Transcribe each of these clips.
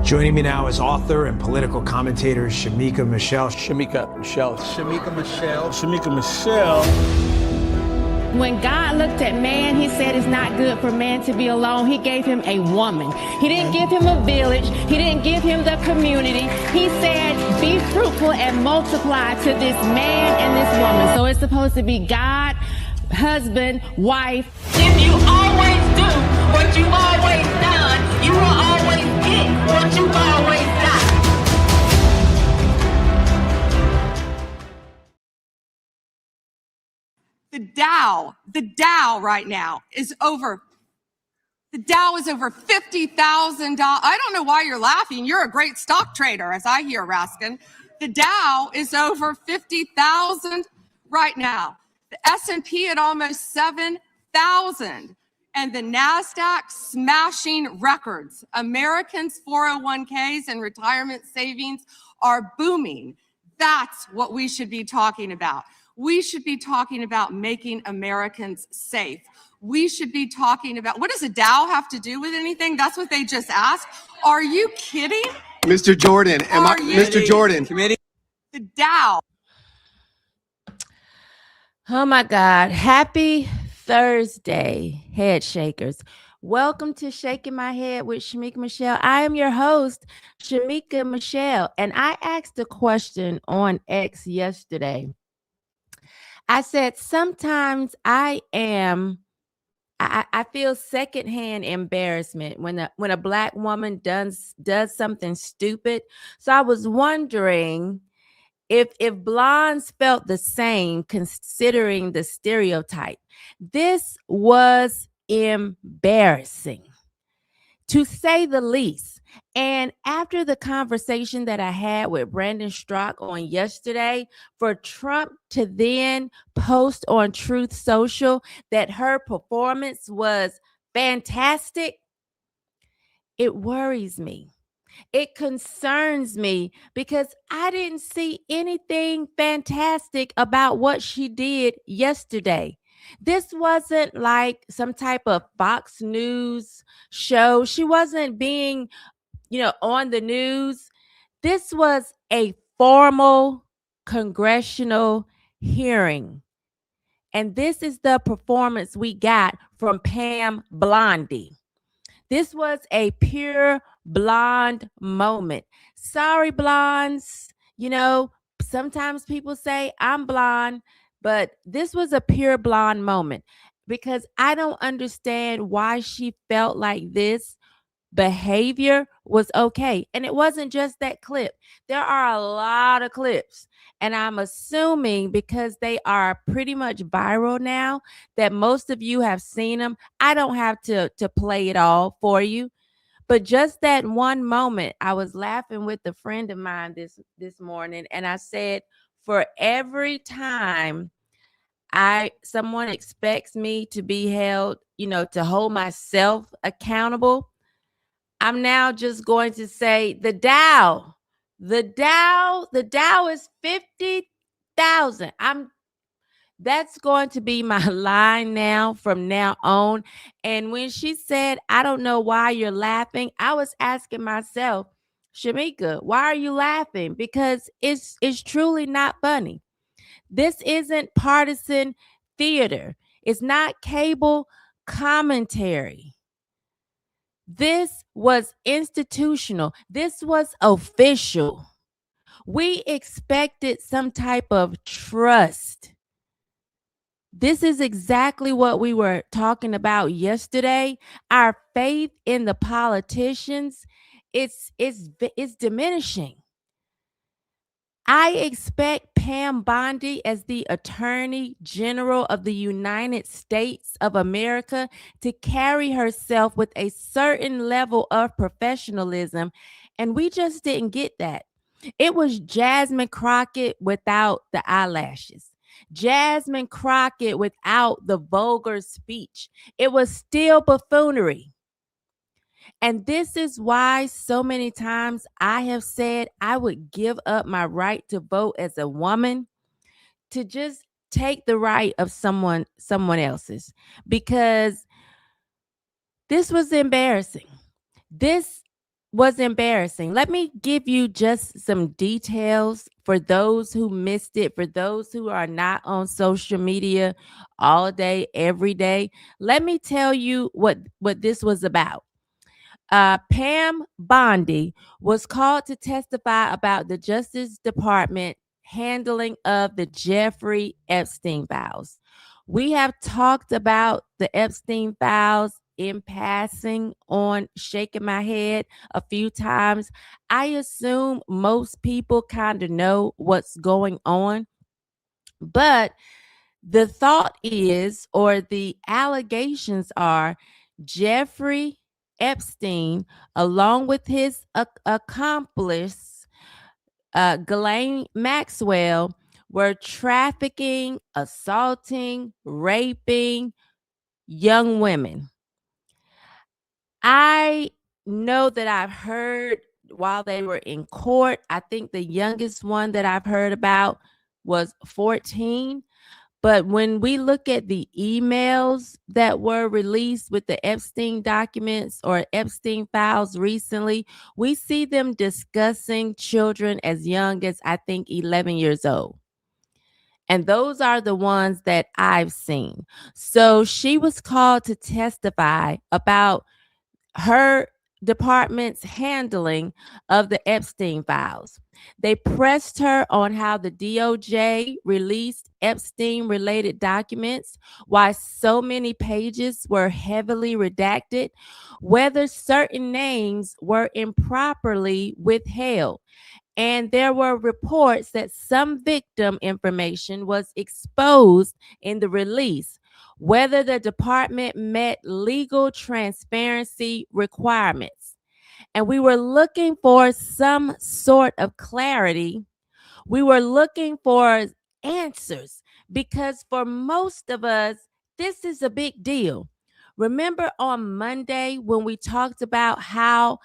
Joining me now is author and political commentator Shamika Michelle. When God looked at man, he said it's not good for man to be alone. He gave him a woman. He didn't give him a village. He didn't give him the community. He said, be fruitful and multiply to this man and this woman. So it's supposed to be God, husband, wife. If you always do what you've always done, you will always get what you've always done. The Dow right now is over. The Dow is over $50,000. I don't know why you're laughing. You're a great stock trader, as I hear, Raskin. The Dow is over 50,000 right now. The S&P at almost 7,000. And the NASDAQ smashing records. Americans' 401ks and retirement savings are booming. That's what we should be talking about. We should be talking about making Americans safe. We should be talking about, what does a Dow have to do with anything? That's what they just asked. Are you kidding? Mr. Jordan, Mr. Jordan. Committee? The Dow. Oh my God. Happy Thursday, head shakers. Welcome to Shaking My Head with Shamika Michelle. I am your host, Shamika Michelle, and I asked a question on X yesterday. I said, sometimes I feel secondhand embarrassment when a Black woman does something stupid. So I was wondering if blondes felt the same, considering the stereotype. This was embarrassing, to say the least. And after the conversation that I had with Brandon Strzok on yesterday, for Trump to then post on Truth Social that her performance was fantastic, it worries me. It concerns me because I didn't see anything fantastic about what she did yesterday. This wasn't like some type of Fox News show. She wasn't being, on the news. This was a formal congressional hearing. And this is the performance we got from Pam Bondi. This was a pure blonde moment. Sorry, blondes. Sometimes people say I'm blonde, but this was a pure blonde moment because I don't understand why she felt like this behavior was okay. And it wasn't just that clip. There are a lot of clips. And I'm assuming because they are pretty much viral now that most of you have seen them. I don't have to play it all for you. But just that one moment, I was laughing with a friend of mine this morning. And I said, for every time someone expects me to be held, to hold myself accountable, I'm now just going to say the Dow is 50,000. That's going to be my line now from now on. And when she said, I don't know why you're laughing, I was asking myself, Shamika, why are you laughing? Because it's truly not funny. This isn't partisan theater. It's not cable commentary. This was institutional. This was official. We expected some type of trust. This is exactly what we were talking about yesterday. Our faith in the politicians, it's diminishing. I expect Pam Bondi, as the Attorney General of the United States of America, to carry herself with a certain level of professionalism, and we just didn't get that. It was Jasmine Crockett without the eyelashes. Jasmine Crockett without the vulgar speech. It was still buffoonery. And this is why so many times I have said I would give up my right to vote as a woman to just take the right of someone else's, because this was embarrassing. This was embarrassing. Let me give you just some details for those who missed it, for those who are not on social media all day, every day. Let me tell you what this was about. Pam Bondi was called to testify about the Justice Department handling of the Jeffrey Epstein files. We have talked about the Epstein files in passing on Shaking My Head a few times. I assume most people kind of know what's going on, but the thought is, or the allegations are, Jeffrey Epstein, along with his accomplice, Ghislaine Maxwell, were trafficking, assaulting, raping young women. I know that I've heard while they were in court, I think the youngest one that I've heard about was 14. But when we look at the emails that were released with the Epstein documents or Epstein files recently, we see them discussing children as young as, I think, 11 years old. And those are the ones that I've seen. So she was called to testify about her department's handling of the Epstein files. They pressed her on how the DOJ released Epstein related documents, why so many pages were heavily redacted, whether certain names were improperly withheld. And there were reports that some victim information was exposed in the release, whether the department met legal transparency requirements. And we were looking for some sort of clarity. We were looking for answers because for most of us, this is a big deal. Remember on Monday when we talked about how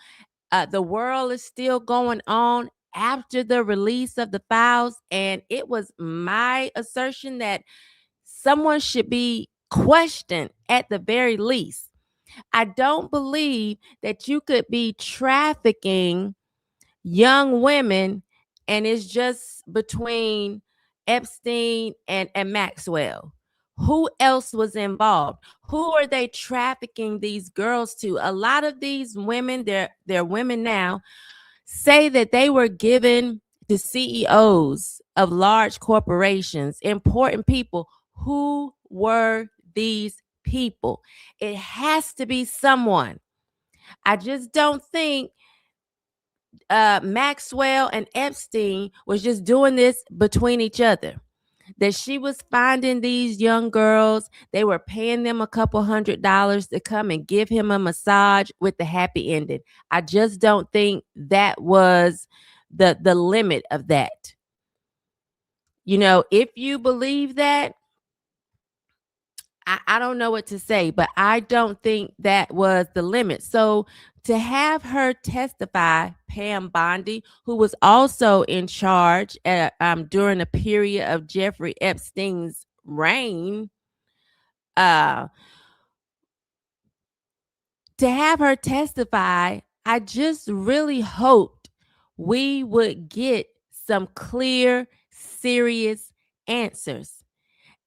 the world is still going on after the release of the files, and it was my assertion that someone should be questioned at the very least. I don't believe that you could be trafficking young women and it's just between Epstein and Maxwell. Who else was involved? Who are they trafficking these girls to? A lot of these women, they're women now, say that they were given to CEOs of large corporations, important people. Who were these people? It has to be someone. I just don't think Maxwell and Epstein was just doing this between each other. That she was finding these young girls, they were paying them a couple $100 to come and give him a massage with the happy ending. I just don't think that was the limit of that. You know, if you believe that, I don't know what to say, but I don't think that was the limit. So to have her testify, Pam Bondi, who was also in charge during a period of Jeffrey Epstein's reign, to have her testify, I just really hoped we would get some clear, serious answers.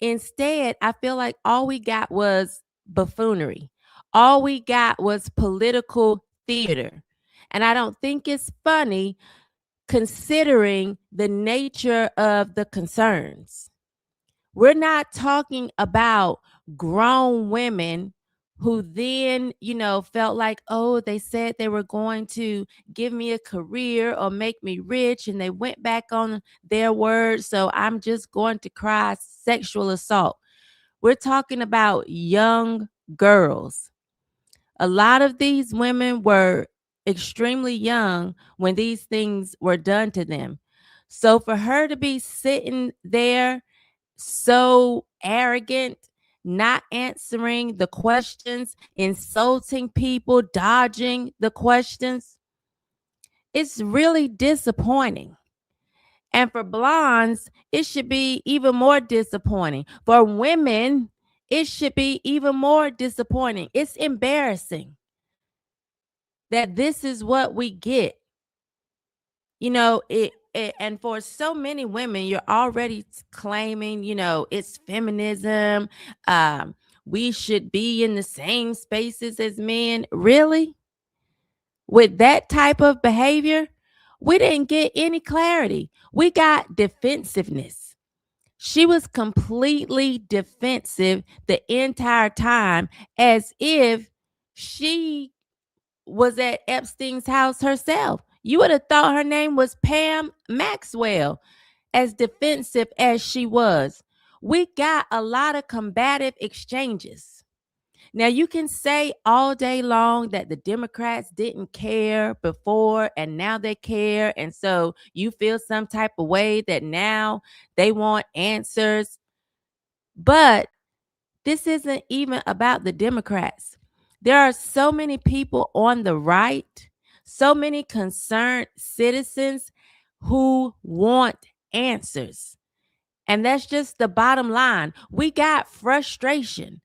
Instead, I feel like all we got was buffoonery. All we got was political theater. And I don't think it's funny considering the nature of the concerns. We're not talking about grown women who then, felt like, oh, they said they were going to give me a career or make me rich, and they went back on their word. So I'm just going to cry sexual assault. We're talking about young girls. A lot of these women were extremely young when these things were done to them. So for her to be sitting there so arrogant, not answering the questions, insulting people, dodging the questions, it's really disappointing. And for blondes, it should be even more disappointing. For women, it should be even more disappointing. It's embarrassing that this is what we get. You know, and for so many women, you're already claiming, it's feminism. We should be in the same spaces as men. Really? With that type of behavior, we didn't get any clarity. We got defensiveness. She was completely defensive the entire time, as if she was at Epstein's house herself. You would have thought her name was Pam Maxwell, as defensive as she was. We got a lot of combative exchanges. Now, you can say all day long that the Democrats didn't care before and now they care. And so you feel some type of way that now they want answers. But this isn't even about the Democrats. There are so many people on the right, so many concerned citizens who want answers. And that's just the bottom line. We got frustration.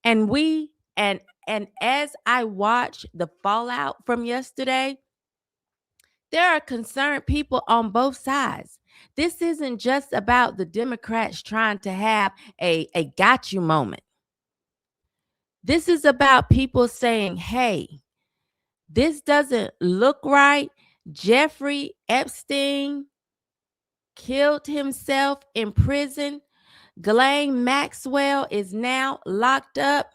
And as I watch the fallout from yesterday, there are concerned people on both sides. This isn't just about the Democrats trying to have a got you moment. This is about people saying, hey, this doesn't look right. Jeffrey Epstein killed himself in prison. Ghislaine Maxwell is now locked up.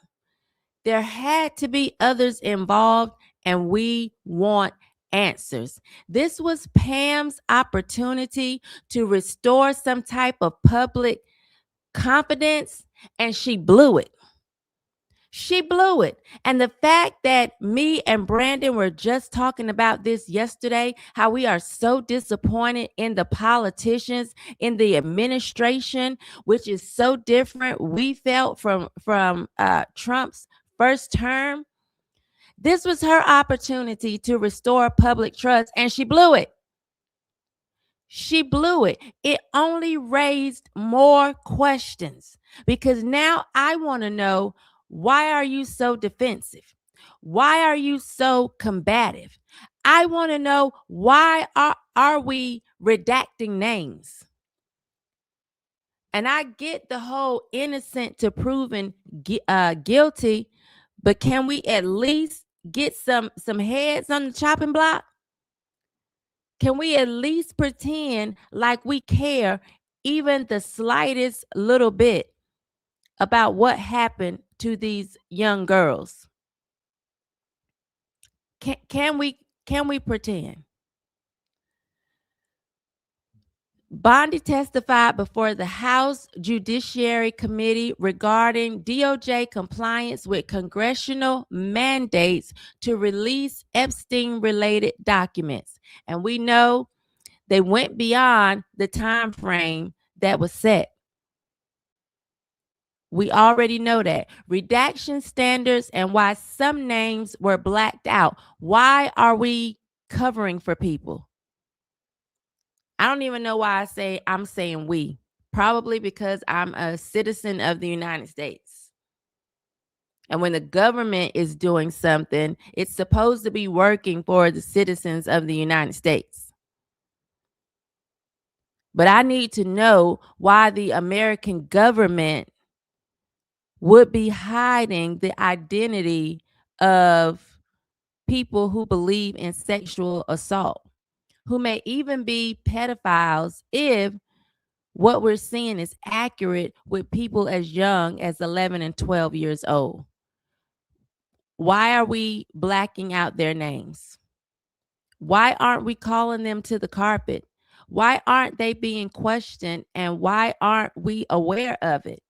There had to be others involved, and we want answers. This was Pam's opportunity to restore some type of public confidence, and she blew it. She blew it. And the fact that me and Brandon were just talking about this yesterday, how we are so disappointed in the politicians, in the administration, which is so different we felt from Trump's first term. This was her opportunity to restore public trust, and she blew it. She blew it. It only raised more questions, because now I want to know, why are you so defensive? Why are you so combative? I want to know, why are we redacting names? And I get the whole innocent to proven guilty, but can we at least get some heads on the chopping block? Can we at least pretend like we care even the slightest little bit about what happened to these young girls? Can we pretend? Bondi testified before the House Judiciary Committee regarding DOJ compliance with congressional mandates to release Epstein-related documents. And we know they went beyond the time frame that was set. We already know that. Redaction standards and why some names were blacked out. Why are we covering for people? I don't even know why I'm saying we. Probably because I'm a citizen of the United States. And when the government is doing something, it's supposed to be working for the citizens of the United States. But I need to know why the American government would be hiding the identity of people who believe in sexual assault, who may even be pedophiles if what we're seeing is accurate with people as young as 11 and 12 years old. Why are we blacking out their names? Why aren't we calling them to the carpet? Why aren't they being questioned, and why aren't we aware of it?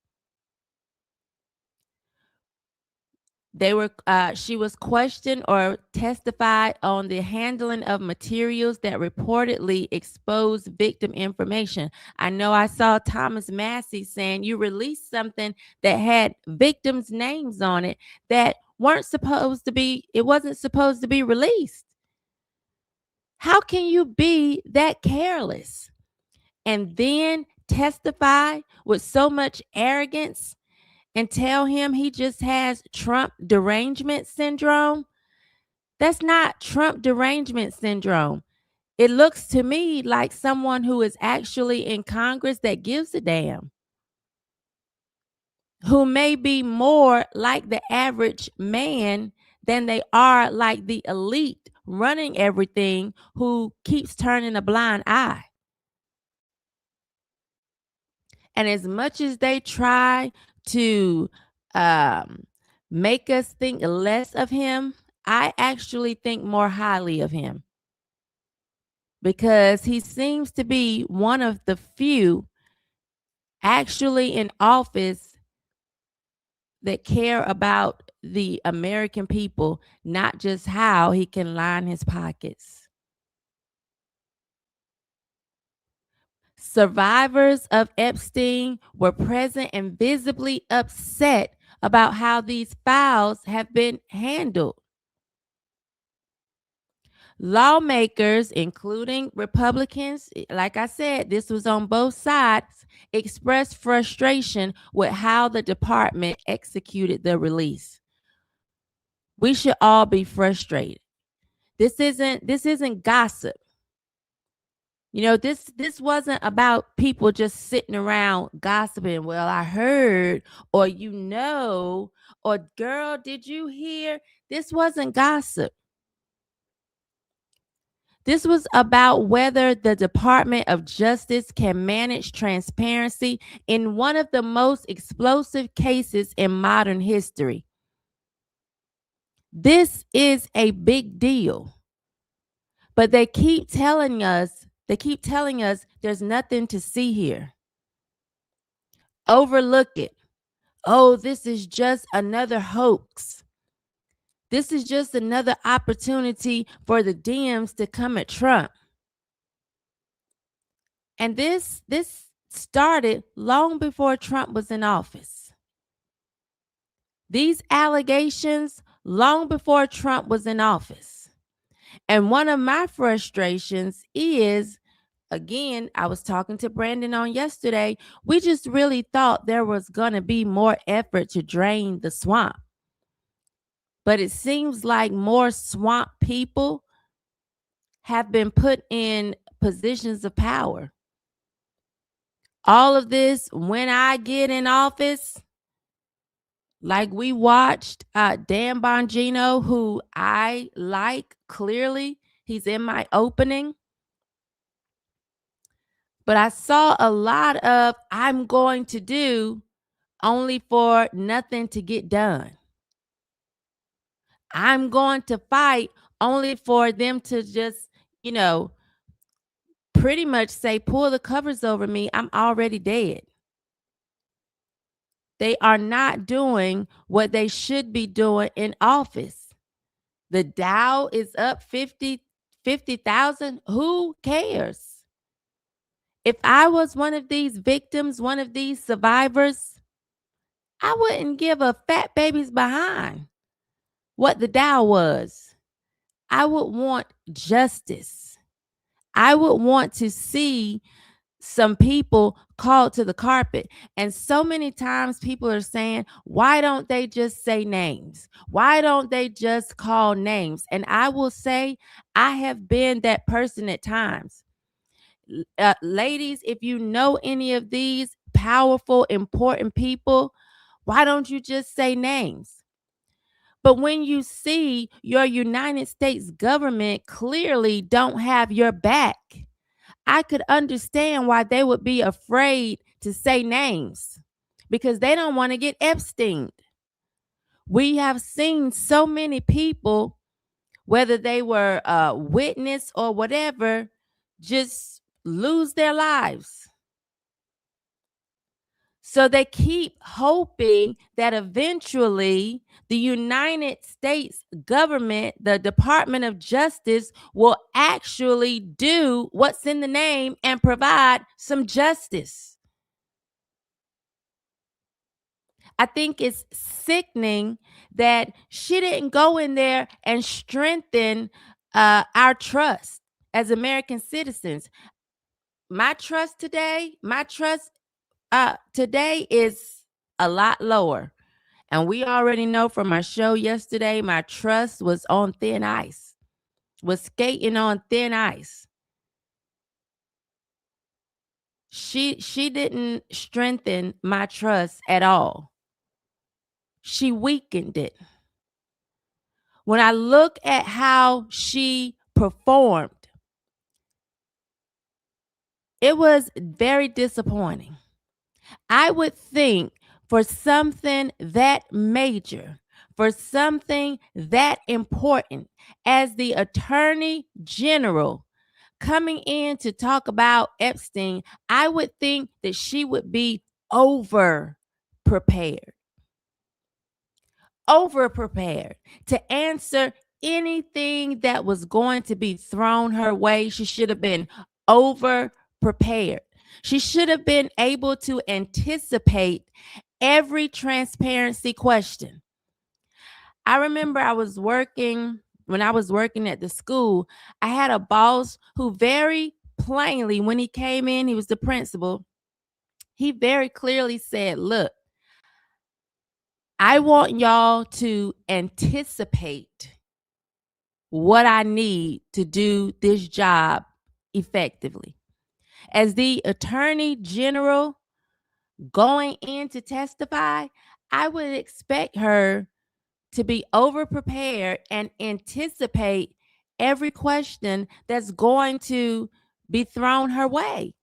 She was questioned or testified on the handling of materials that reportedly exposed victim information. I know I saw Thomas Massey saying you released something that had victims' names on it that wasn't supposed to be released. How can you be that careless and then testify with so much arrogance and tell him he just has Trump derangement syndrome? That's not Trump derangement syndrome. It looks to me like someone who is actually in Congress that gives a damn, who may be more like the average man than they are like the elite running everything, who keeps turning a blind eye. And as much as they try to make us think less of him, I actually think more highly of him, because he seems to be one of the few actually in office that care about the American people, not just how he can line his pockets. Survivors of Epstein were present and visibly upset about how these files have been handled. Lawmakers, including Republicans, like I said, this was on both sides, expressed frustration with how the department executed the release. We should all be frustrated. This isn't gossip. This wasn't about people just sitting around gossiping. Well, I heard, or or girl, did you hear? This wasn't gossip. This was about whether the Department of Justice can manage transparency in one of the most explosive cases in modern history. This is a big deal. But they keep telling us there's nothing to see here. Overlook it. Oh, this is just another hoax. This is just another opportunity for the Dems to come at Trump. And this started long before Trump was in office. These allegations long before Trump was in office. And one of my frustrations is, again, I was talking to Brandon on yesterday, we just really thought there was going to be more effort to drain the swamp. But it seems like more swamp people have been put in positions of power. All of this, when I get in office, like we watched Dan Bongino, who I like, clearly, he's in my opening. But I saw a lot of I'm going to do only for nothing to get done. I'm going to fight only for them to just, pretty much say, pull the covers over me. I'm already dead. They are not doing what they should be doing in office. The Dow is up 50,000. Who cares? If I was one of these victims, one of these survivors, I wouldn't give a fat baby's behind what the Dow was. I would want justice. I would want to see some people called to the carpet. And so many times people are saying, why don't they just say names? Why don't they just call names? And I will say, I have been that person at times. Ladies, if you know any of these powerful, important people, why don't you just say names? But when you see your United States government clearly don't have your back, I could understand why they would be afraid to say names, because they don't want to get Epstein. We have seen so many people, whether they were a witness or whatever, just lose their lives. So they keep hoping that eventually the United States government, the Department of Justice, will actually do what's in the name and provide some justice. I think it's sickening that she didn't go in there and strengthen our trust as American citizens. My trust today is a lot lower. And we already know from our show yesterday, my trust was on thin ice, was skating on thin ice. She didn't strengthen my trust at all. She weakened it. When I look at how she performed, it was very disappointing. I would think for something that major, for something that important, as the Attorney General coming in to talk about Epstein, I would think that she would be over prepared to answer anything that was going to be thrown her way. She should have been over prepared. She should have been able to anticipate every transparency question. I remember when I was working at the school, I had a boss who very plainly, when he came in, he was the principal, he very clearly said, look, I want y'all to anticipate what I need to do this job effectively. As the Attorney General going in to testify, I would expect her to be over prepared and anticipate every question that's going to be thrown her way.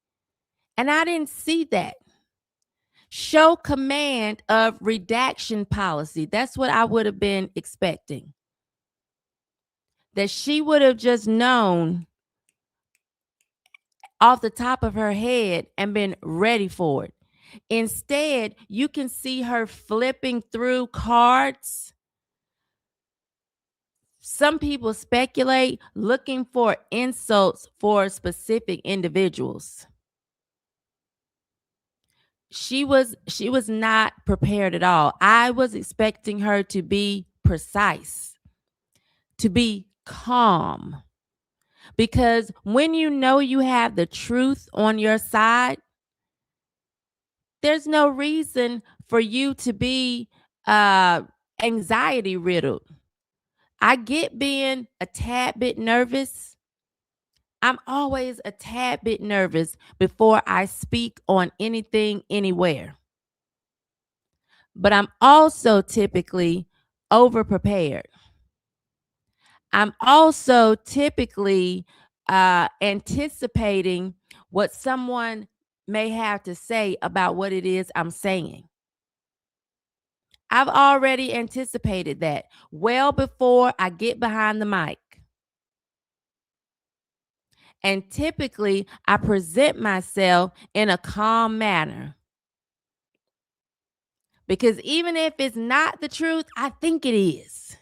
And I didn't see that. Show command of redaction policy. That's what I would have been expecting. That she would have just known off the top of her head and been ready for it. Instead, you can see her flipping through cards. Some people speculate looking for insults for specific individuals. She was not prepared at all. I was expecting her to be precise, to be calm. Because when you know you have the truth on your side, there's no reason for you to be anxiety riddled. I get being a tad bit nervous. I'm always a tad bit nervous before I speak on anything, anywhere. But I'm also typically over prepared. I'm also typically anticipating what someone may have to say about what it is I'm saying. I've already anticipated that well before I get behind the mic. And typically, I present myself in a calm manner. Because even if it's not the truth, I think it is.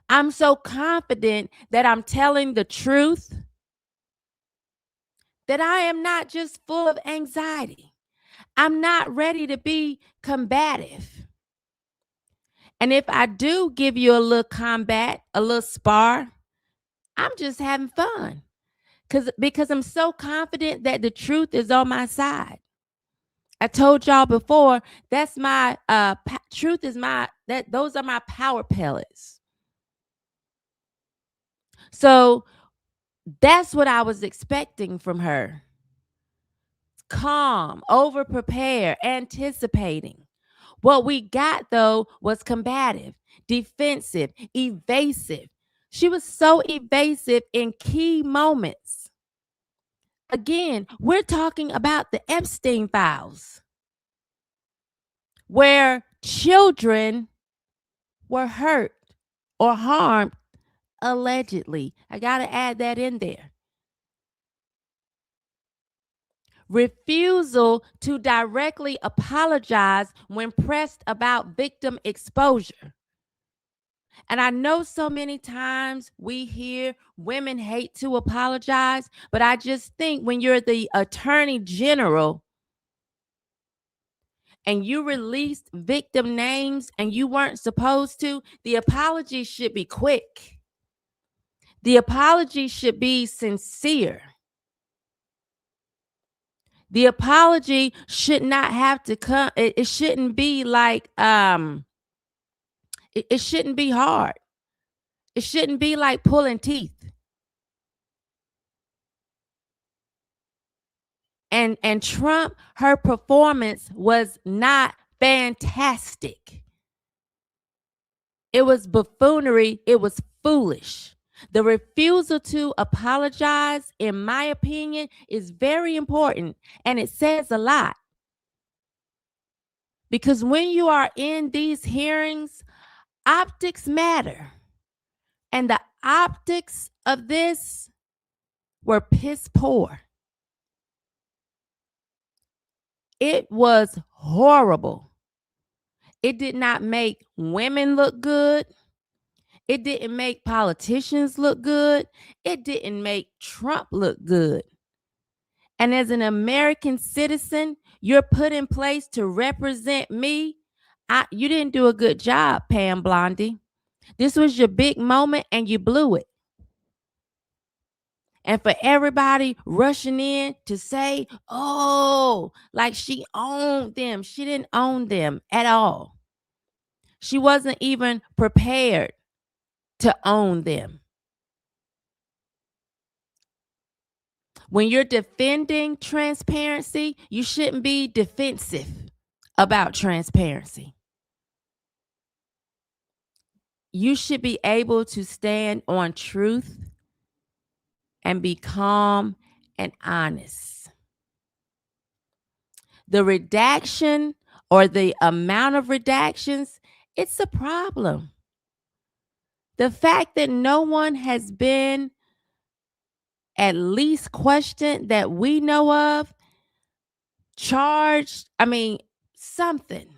I'm so confident that I'm telling the truth that I am not just full of anxiety. I'm not ready to be combative. And if I do give you a little combat, a little spar, I'm just having fun. Because I'm so confident that the truth is on my side. I told y'all before, that's my truth is those are my power pellets. So that's what I was expecting from her. Calm, over prepared, anticipating. What we got though was combative, defensive, evasive. She was so evasive in key moments. Again, we're talking about the Epstein files, where children were hurt or harmed allegedly. I got to add that in there. Refusal to directly apologize when pressed about victim exposure. And I know so many times we hear women hate to apologize, but I just think when you're the Attorney General and you released victim names and you weren't supposed to, the apology should be quick. The apology should be sincere. The apology should not have to come. It shouldn't be like, It shouldn't be hard. It shouldn't be like pulling teeth. And Trump, her performance was not fantastic. It was buffoonery. It was foolish. The refusal to apologize, in my opinion, is very important, and it says a lot. Because when you are in these hearings, optics matter. And the optics of this were piss poor. It was horrible. It did not make women look good. It didn't make politicians look good. It didn't make Trump look good. And as an American citizen, you're put in place to represent me. You didn't do a good job, Pam Bondi. This was your big moment and you blew it. And for everybody rushing in to say, oh, like she owned them. She didn't own them at all. She wasn't even prepared to own them. When you're defending transparency, you shouldn't be defensive about transparency. You should be able to stand on truth and be calm and honest. The redaction or the amount of redactions, it's a problem. The fact that no one has been at least questioned that we know of, charged, something.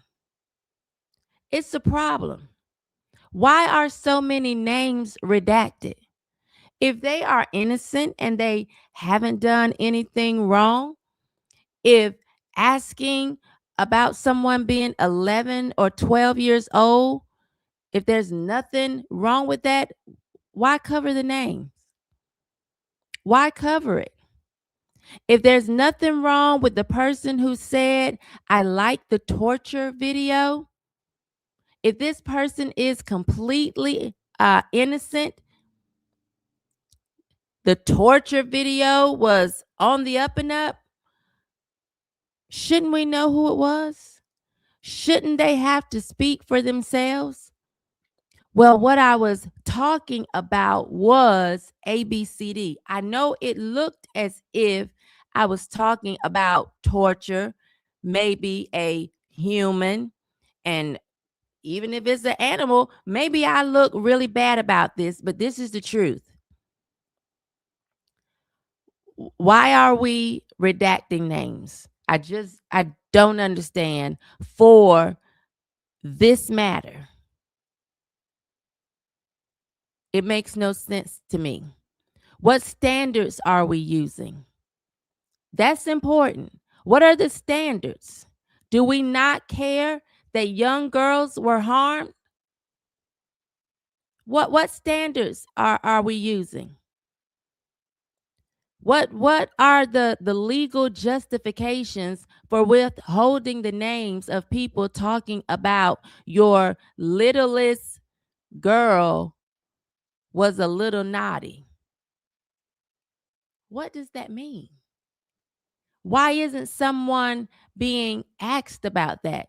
It's a problem. Why are so many names redacted? If they are innocent and they haven't done anything wrong, if asking about someone being 11 or 12 years old, if there's nothing wrong with that, why cover the names? Why cover it? If there's nothing wrong with the person who said, I like the torture video, if this person is completely innocent, the torture video was on the up and up, shouldn't we know who it was? Shouldn't they have to speak for themselves? Well, what I was talking about was ABCD. I know it looked as if I was talking about torture, maybe a human, and even if it's an animal, maybe I look really bad about this, but this is the truth. Why are we redacting names? I don't understand for this matter. It makes no sense to me. What standards are we using? That's important. What are the standards? Do we not care that young girls were harmed? What standards are we using? What are the legal justifications for withholding the names of people talking about your littlest girl was a little naughty? What does that mean? Why isn't someone being asked about that?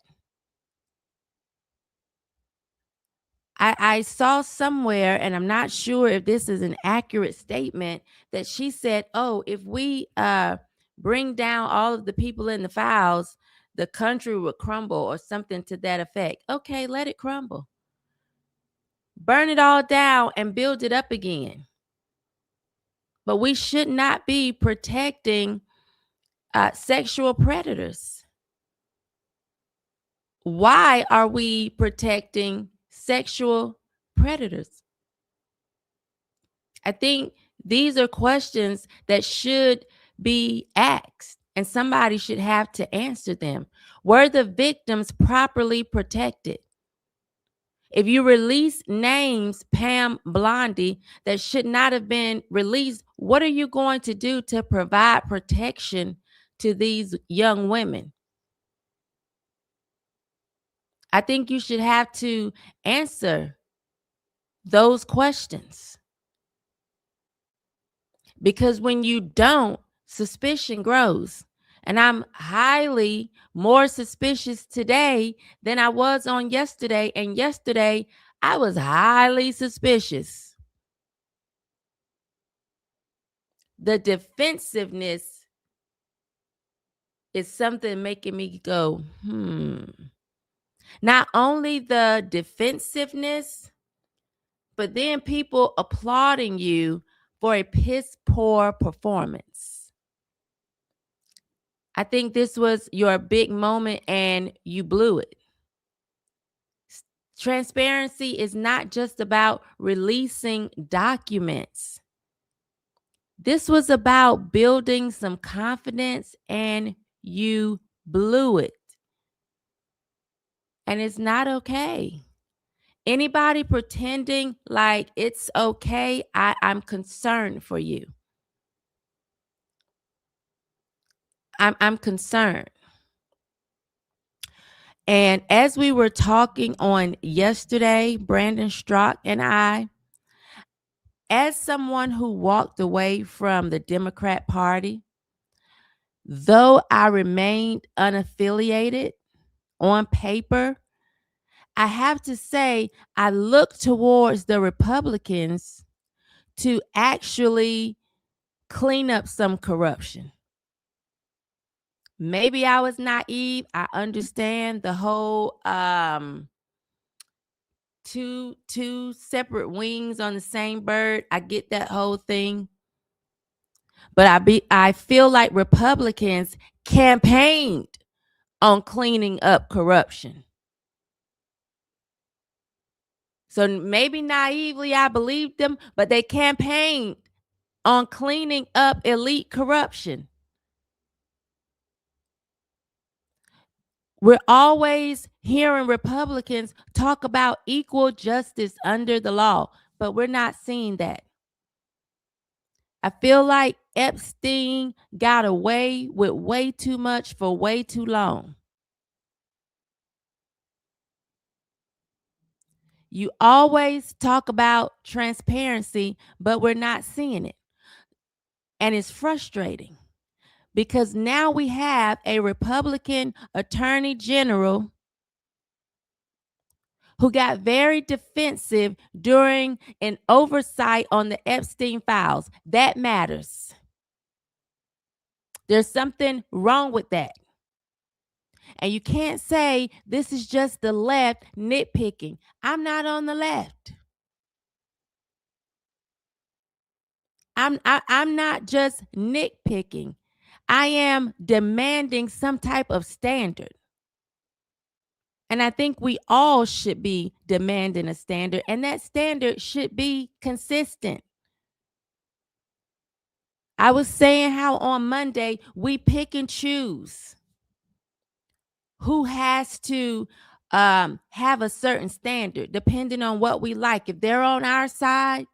I saw somewhere, and I'm not sure if this is an accurate statement, that she said, oh, if we bring down all of the people in the files, the country will crumble, or something to that effect. Okay, let it crumble. Burn it all down and build it up again. But we should not be protecting sexual predators. Why are we protecting sexual predators? I think these are questions that should be asked, and somebody should have to answer them. Were the victims properly protected? If you release names, Pam Bondi, that should not have been released, what are you going to do to provide protection to these young women? I think you should have to answer those questions. Because when you don't, suspicion grows. And I'm highly more suspicious today than I was on yesterday. And yesterday, I was highly suspicious. The defensiveness is something making me go, Not only the defensiveness, but then people applauding you for a piss poor performance. I think this was your big moment and you blew it. Transparency is not just about releasing documents. This was about building some confidence and you blew it. And it's not okay. Anybody pretending like it's okay, I'm concerned for you. I'm concerned. And as we were talking on yesterday, Brandon Strzok and I, as someone who walked away from the Democrat Party, though I remained unaffiliated on paper, I have to say I look towards the Republicans to actually clean up some corruption. Maybe I was naive. I understand the whole two separate wings on the same bird. I get that whole thing. But I feel like Republicans campaigned on cleaning up corruption. So maybe naively I believed them, but they campaigned on cleaning up elite corruption. We're always hearing Republicans talk about equal justice under the law, but we're not seeing that. I feel like Epstein got away with way too much for way too long. You always talk about transparency, but we're not seeing it. And it's frustrating because now we have a Republican attorney general who got very defensive during an oversight on the Epstein files. That matters. There's something wrong with that. And you can't say this is just the left nitpicking. I'm not on the left. I'm not just nitpicking. I am demanding some type of standard. And I think we all should be demanding a standard, and that standard should be consistent. I was saying how on Monday we pick and choose who has to have a certain standard depending on what we like. If they're on our side,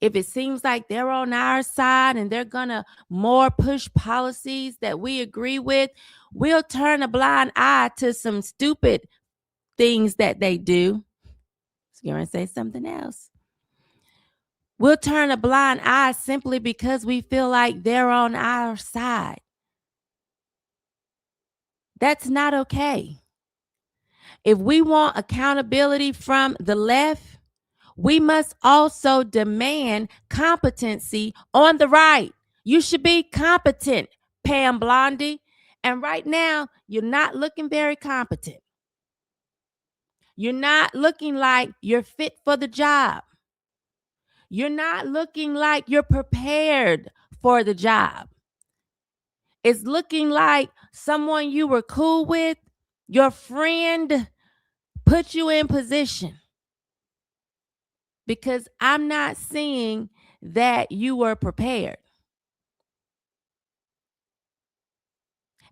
if it seems like they're on our side and they're going to more push policies that we agree with, we'll turn a blind eye to some stupid things that they do. You're going to say something else. We'll turn a blind eye simply because we feel like they're on our side. That's not okay. If we want accountability from the left, we must also demand competency on the right. You should be competent, Pam Bondi. And right now, you're not looking very competent. You're not looking like you're fit for the job. You're not looking like you're prepared for the job. It's looking like someone you were cool with, your friend, put you in position. Because I'm not seeing that you were prepared.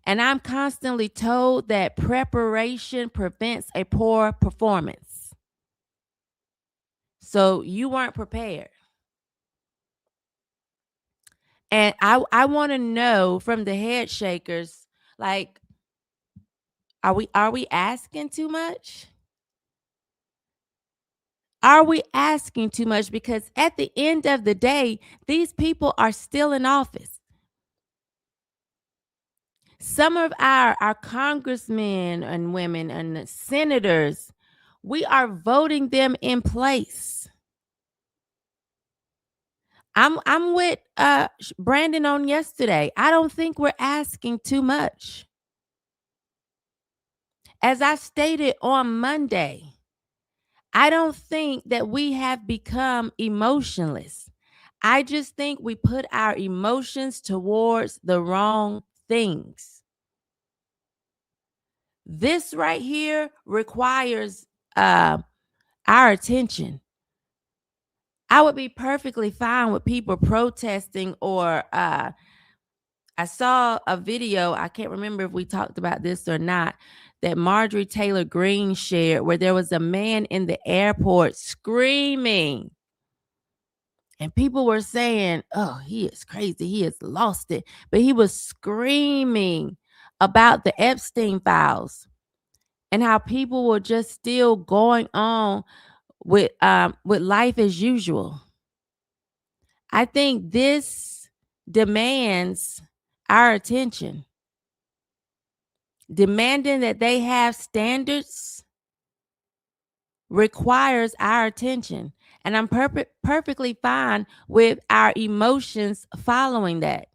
And I'm constantly told that preparation prevents a poor performance. So you weren't prepared. And I want to know from the head shakers, like, Are we asking too much? Are we asking too much? Because at the end of the day, these people are still in office. Some of our congressmen and women and the senators, we are voting them in place. I'm with Brandon on yesterday. I don't think we're asking too much. As I stated on Monday, I don't think that we have become emotionless. I just think we put our emotions towards the wrong things. This right here requires our attention. I would be perfectly fine with people protesting or I saw a video, I can't remember if we talked about this or not, that Marjorie Taylor Greene shared where there was a man in the airport screaming. And people were saying, oh, he is crazy. He has lost it. But he was screaming about the Epstein files and how people were just still going on with life as usual. I think this demands our attention. Demanding that they have standards requires our attention. And I'm perfectly fine with our emotions following that.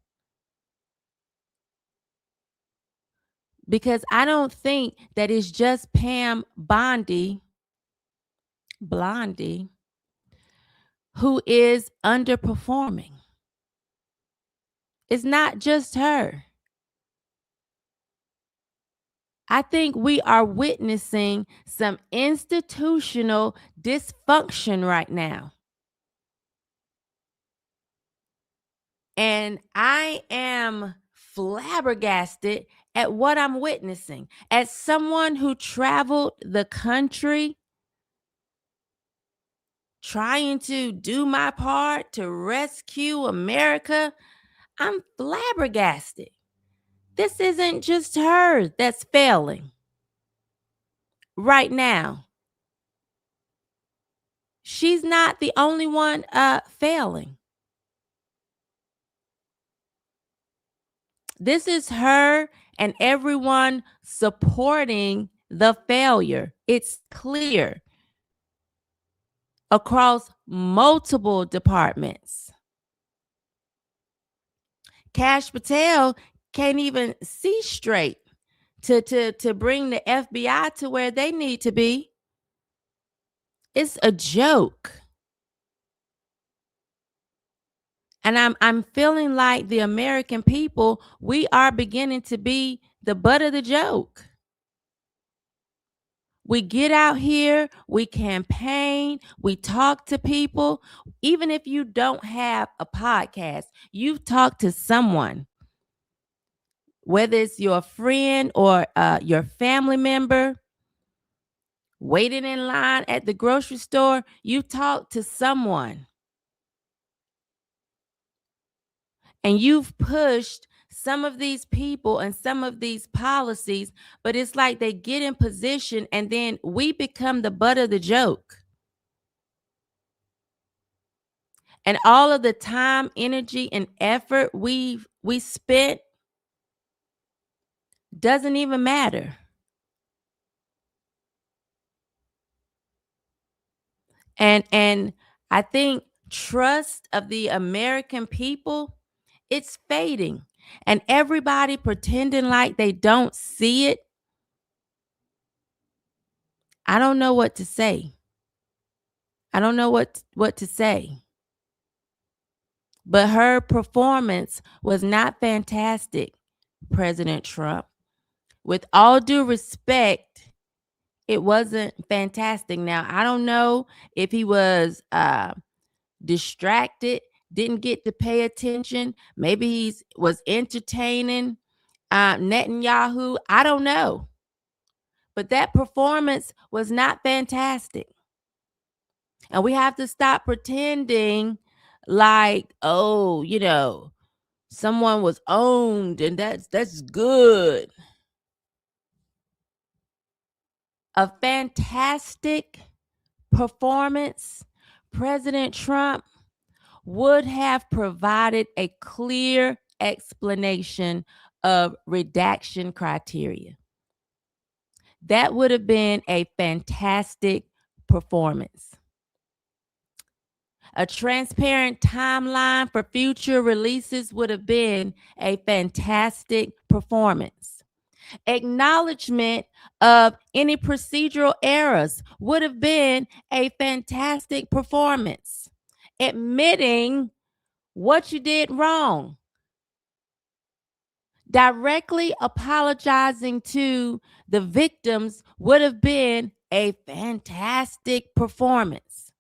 Because I don't think that it's just Pam Bondi, Blondie, who is underperforming. It's not just her. I think we are witnessing some institutional dysfunction right now. And I am flabbergasted at what I'm witnessing. As someone who traveled the country trying to do my part to rescue America, I'm flabbergasted. This isn't just her that's failing right now. She's not the only one failing. This is her and everyone supporting the failure. It's clear across multiple departments. Kash Patel can't even see straight to bring the FBI to where they need to be. It's a joke. And I'm feeling like the American people, we are beginning to be the butt of the joke. We get out here, we campaign, we talk to people. Even if you don't have a podcast, you've talked to someone, whether it's your friend or your family member, waiting in line at the grocery store, you talk to someone. And you've pushed some of these people and some of these policies, but it's like they get in position and then we become the butt of the joke. And all of the time, energy, and effort we spent doesn't even matter. And I think trust of the American people, it's fading. And everybody pretending like they don't see it. I don't know what to say. I don't know what to say. But her performance was not fantastic, President Trump. With all due respect, it wasn't fantastic. Now, I don't know if he was distracted, didn't get to pay attention. Maybe he was entertaining Netanyahu. I don't know. But that performance was not fantastic. And we have to stop pretending like, oh, someone was owned and that's good. a fantastic performance, President Trump would have provided a clear explanation of redaction criteria. That would have been a fantastic performance. A transparent timeline for future releases would have been a fantastic performance. Acknowledgement of any procedural errors would have been a fantastic performance. Admitting what you did wrong, directly apologizing to the victims would have been a fantastic performance.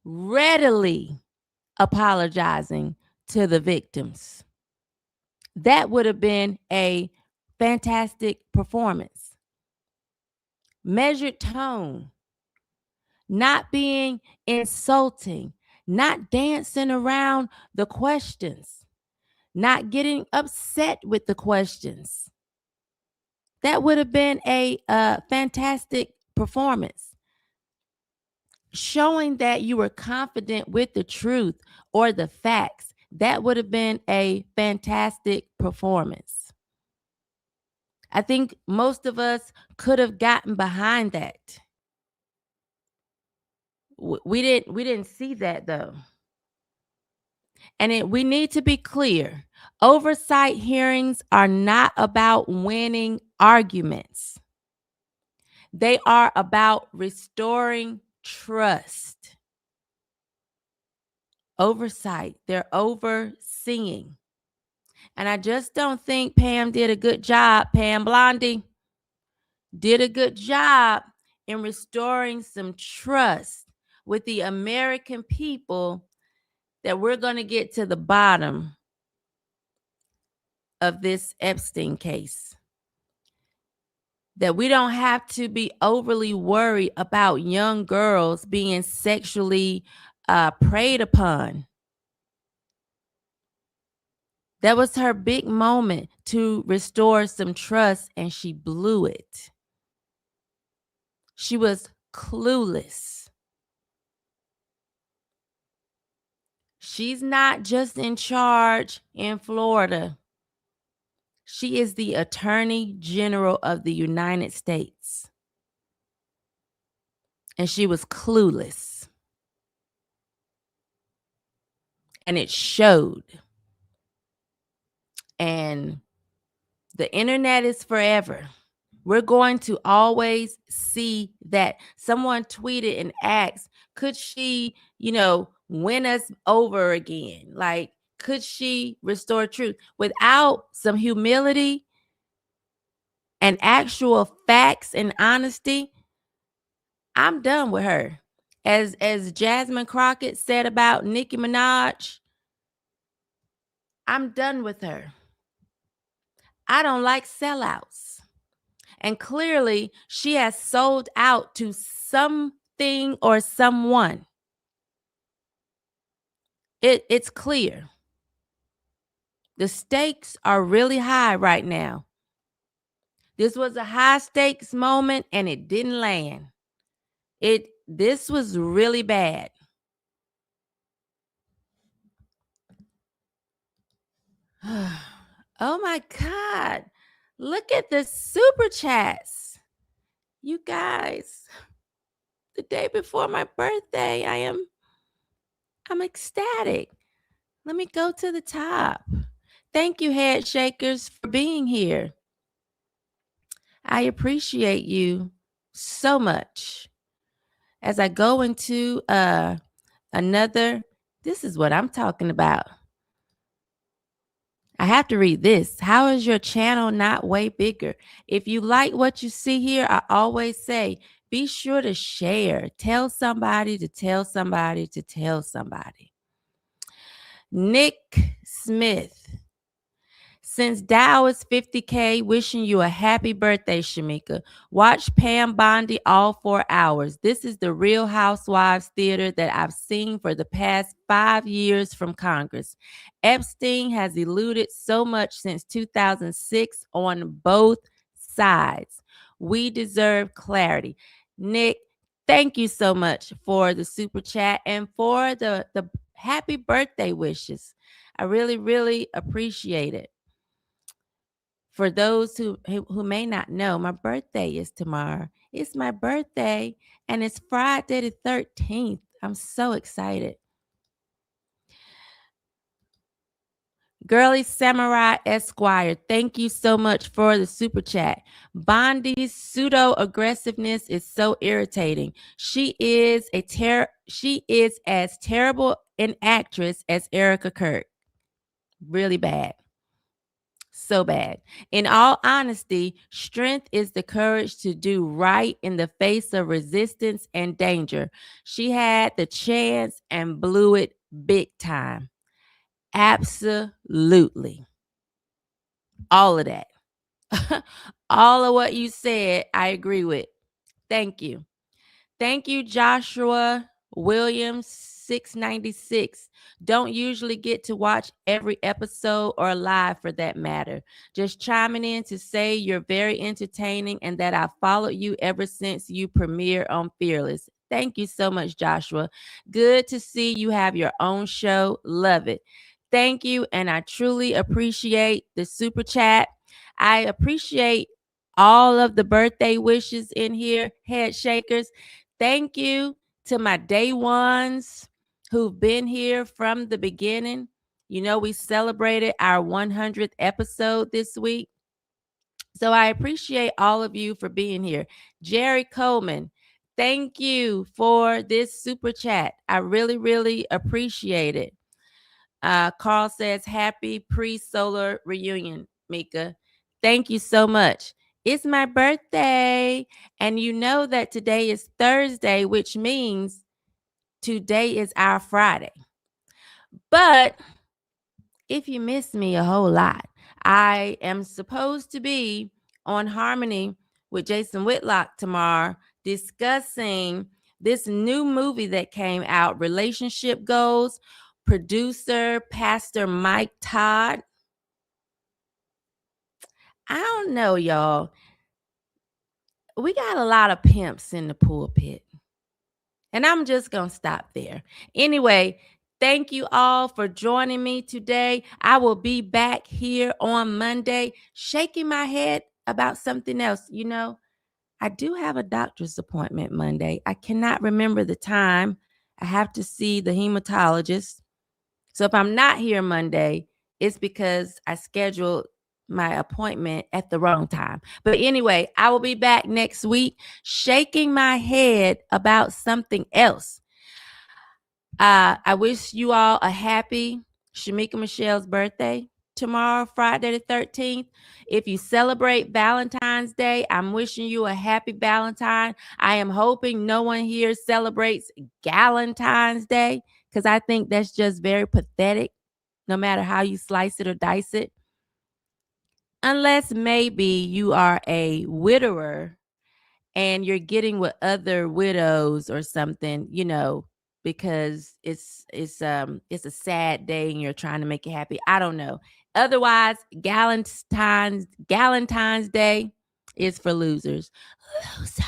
Readily apologizing to the victims, that would have been a fantastic performance. Measured tone, not being insulting, not dancing around the questions, not getting upset with the questions. That would have been a fantastic performance. Showing that you were confident with the truth or the facts, that would have been a fantastic performance. I think most of us could have gotten behind that. We didn't see that though. And we need to be clear. Oversight hearings are not about winning arguments. They are about restoring trust. Oversight, they're overseeing. And I just don't think Pam did a good job. Pam Bondi did a good job in restoring some trust with the American people that we're going to get to the bottom of this Epstein case. That we don't have to be overly worried about young girls being sexually preyed upon. That was her big moment to restore some trust, and she blew it. She was clueless. She's not just in charge in Florida. She is the Attorney General of the United States. And she was clueless. And it showed. And the internet is forever. We're going to always see that. Someone tweeted and asked, could she, win us over again? Like, could she restore truth? Without some humility and actual facts and honesty, I'm done with her. As Jasmine Crockett said about Nicki Minaj, I'm done with her. I don't like sellouts. And clearly, she has sold out to something or someone. It's clear. The stakes are really high right now. This was a high stakes moment and it didn't land. This was really bad. Oh my God. Look at the super chats. You guys, the day before my birthday, I'm ecstatic. Let me go to the top. Thank you, head shakers, for being here. I appreciate you so much. As I go into another, this is what I'm talking about. I have to read this. How is your channel not way bigger? If you like what you see here, I always say, be sure to share. Tell somebody to tell somebody to tell somebody. Nick Smith. Since Dow is 50K, wishing you a happy birthday, Shamika. Watch Pam Bondi all 4 hours. This is the Real Housewives theater that I've seen for the past 5 years from Congress. Epstein has eluded so much since 2006 on both sides. We deserve clarity. Nick, thank you so much for the super chat and for the happy birthday wishes. I really, really appreciate it. For those who may not know, my birthday is tomorrow. It's my birthday, and it's Friday the 13th. I'm so excited. Girly Samurai Esquire, thank you so much for the super chat. Bondi's pseudo aggressiveness is so irritating. She is as terrible an actress as Erica Kirk. Really bad. So bad. In all honesty, strength is the courage to do right in the face of resistance and danger. She had the chance and blew it big time. Absolutely. All of that. All of what you said, I agree with. Thank you. Thank you, Joshua Williams, 696. Don't usually get to watch every episode or live for that matter. Just chiming in to say you're very entertaining and that I've followed you ever since you premiered on Fearless. Thank you so much, Joshua. Good to see you have your own show. Love it. Thank you, and I truly appreciate the super chat. I appreciate all of the birthday wishes in here, head shakers. Thank you to my day ones who've been here from the beginning. You know, we celebrated our 100th episode this week. So I appreciate all of you for being here. Jerry Coleman, thank you for this super chat. I really, really appreciate it. Carl says, happy pre-solar reunion, Mika. Thank you so much. It's my birthday. And you know that today is Thursday, which means today is our Friday. But if you miss me a whole lot, I am supposed to be on Harmony with Jason Whitlock tomorrow discussing this new movie that came out, Relationship Goals. Producer, Pastor Mike Todd. I don't know, y'all. We got a lot of pimps in the pulpit. And I'm just going to stop there. Anyway, thank you all for joining me today. I will be back here on Monday shaking my head about something else. You know, I do have a doctor's appointment Monday. I cannot remember the time. I have to see the hematologist. So if I'm not here Monday, it's because I scheduled my appointment at the wrong time. But anyway, I will be back next week shaking my head about something else. I wish you all a happy Shamika Michelle's birthday tomorrow, Friday the 13th. If you celebrate Valentine's Day, I'm wishing you a happy Valentine. I am hoping no one here celebrates Galentine's Day, because I think that's just very pathetic, no matter how you slice it or dice it. Unless maybe you are a widower and you're getting with other widows or something, you know, because it's a sad day and you're trying to make it happy. I don't know. Otherwise, Galentine's Day is for losers. Loser.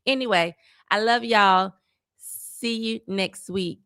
Anyway, I love y'all. See you next week.